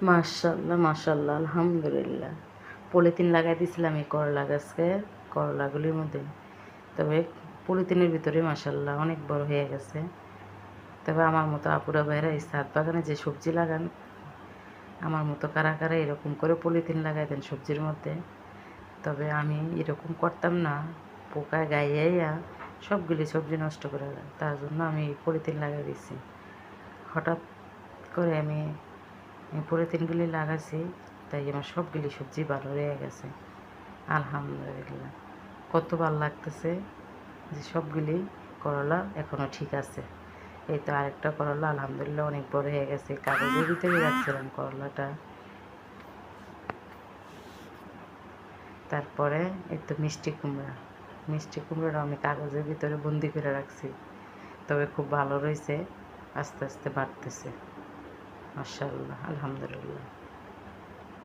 মাশাআল্লাহ, মাশাআল্লাহ, আলহামদুলিল্লাহ। পলিথিন লাগাই দিছিলাম এই করলা গাছকে, করলাগুলির মধ্যে। তবে পলিথিনের ভিতরে মাশাআল্লাহ অনেক বড় হয়ে গেছে। তবে আমার মতো আপুরা ভাইরা এই ছাদ বাগানে যে সবজি লাগান, আমার মতো কারা কারা এরকম করে পলিথিন লাগাই দেন সবজির মধ্যে। তবে আমি এরকম করতাম না, পোকায় গাইয়া সবগুলি সবজি নষ্ট করে দেয়। তার জন্য আমি পলিথিন লাগাই দিছি। হঠাৎ করে আমি পলিথিনগুলি লাগাইছি, তাই আমার সবগুলি সবজি ভালো রয়ে গেছে, আলহামদুলিল্লাহ। কত ভালো লাগতেছে যে সবগুলি করলা এখনও ঠিক আছে। এই তো আরেকটা করলা আলহামদুলিল্লাহ অনেক বড় হয়ে গেছে। কাগজের ভিতরে রাখছিলাম করলাটা। তারপরে এই তো মিষ্টি কুমড়াটা আমি কাগজের ভিতরে বন্দি করে রাখছি। তবে খুব ভালো রয়েছে, আস্তে আস্তে বাড়তেছে, মাশাআল্লাহ, আলহামদুলিল্লাহ।